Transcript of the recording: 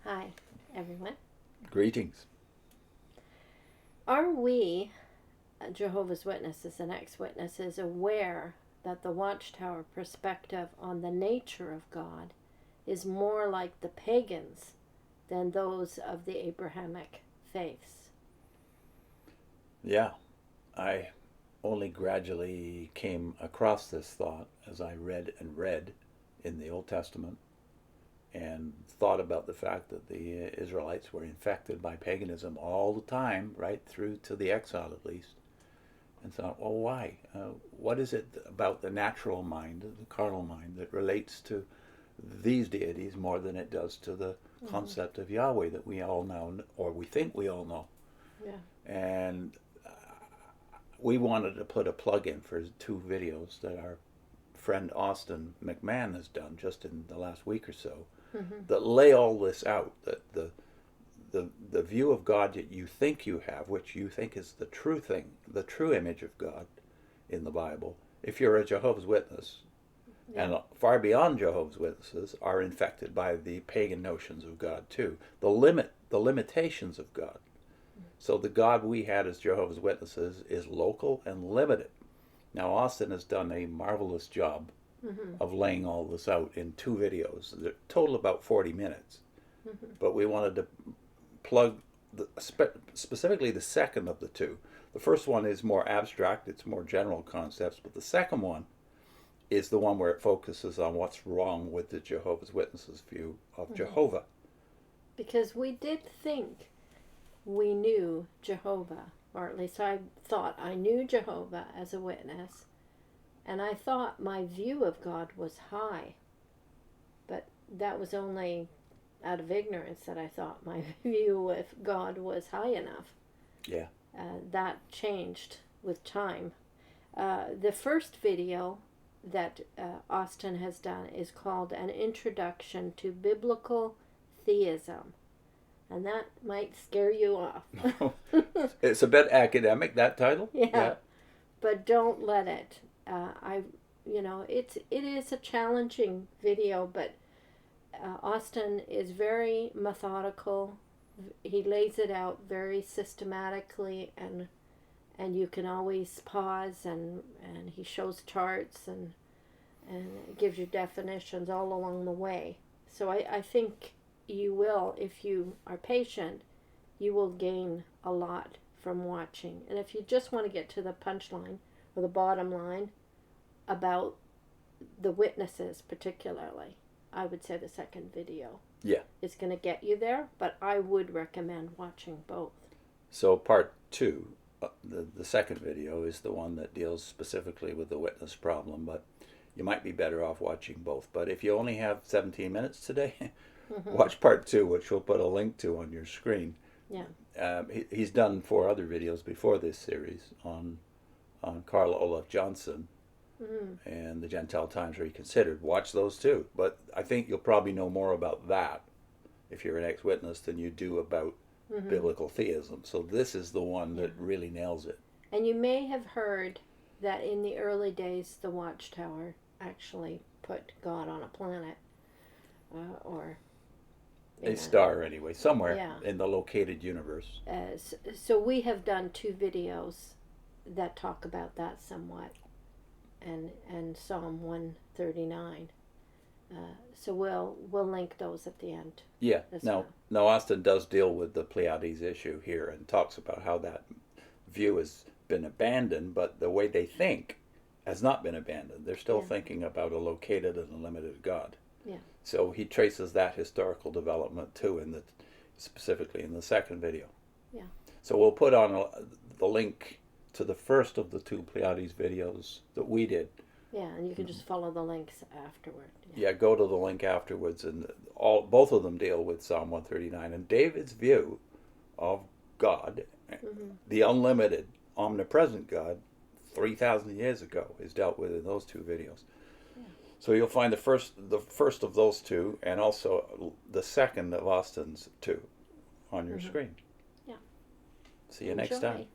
Hi, everyone. Greetings. Are we, Jehovah's Witnesses and ex-witnesses, aware that the Watchtower perspective on the nature of God is more like the pagans than those of the Abrahamic faiths? Yeah, I only gradually came across this thought as I read and read in the Old Testament and thought about the fact that the Israelites were infected by paganism all the time, right through to the exile at least, and thought, well, why? What is it about the natural mind, the carnal mind, that relates to these deities more than it does to the concept of Yahweh that we all know, or we think we all know? Yeah. And we wanted to put a plug in for 2 videos that our friend Austen McMahan has done just in the last week or so that lay all this out, that the view of God that you think you have, which you think is the true thing, the true image of God in the Bible, if you're a Jehovah's Witness, and far beyond Jehovah's Witnesses, are infected by the pagan notions of God too, the limitations of God. So the God we had as Jehovah's Witnesses is local and limited. Now Austen has done a marvelous job of laying all this out in 2 videos. They're total about 40 minutes. But we wanted to plug specifically the second of the 2. The first one is more abstract, it's more general concepts, but the second one is the one where it focuses on what's wrong with the Jehovah's Witnesses' view of Jehovah. Because we did think we knew Jehovah, or at least I thought I knew Jehovah as a witness, and I thought my view of God was high. But that was only out of ignorance that I thought my view of God was high enough. Yeah. That changed with time. The first video that Austen has done is called An Introduction to Biblical Theism. And that might scare you off. It's a bit academic, that title. Yeah. But don't let it. It is a challenging video, but Austen is very methodical. He lays it out very systematically, and you can always pause, and he shows charts and gives you definitions all along the way. So I think you will, if you are patient, you will gain a lot from watching. And if you just want to get to the punchline or the bottom line about the witnesses particularly, I would say the second video is going to get you there, but I would recommend watching both. So part 2, the second video, is the one that deals specifically with the witness problem, but you might be better off watching both. But if you only have 17 minutes today, watch part 2, which we'll put a link to on your screen. Yeah. He's done 4 other videos before this series on Carl Olaf Johnson and the Gentile Times Reconsidered. Watch those too. But I think you'll probably know more about that if you're an ex-witness than you do about biblical theism. So this is the one that really nails it. And you may have heard that in the early days the Watchtower actually put God on a planet or a star anyway, somewhere in the located universe. So we have done 2 videos that talk about that somewhat, and Psalm 139. So we'll link those at the end. Yeah. Now Austen does deal with the Pleiades issue here and talks about how that view has been abandoned, but the way they think has not been abandoned. They're still thinking about a located and unlimited God. Yeah. So he traces that historical development too, specifically in the second video. Yeah. So we'll put on the link to the first of the 2 Pleiades videos that we did. Yeah, and you can just follow the links afterward. Yeah, go to the link afterwards, and both of them deal with Psalm 139. And David's view of God, the unlimited, omnipresent God, 3,000 years ago, is dealt with in those 2 videos. So you'll find the first of those 2, and also the second of Austen's 2 on your screen. Yeah. See you next time.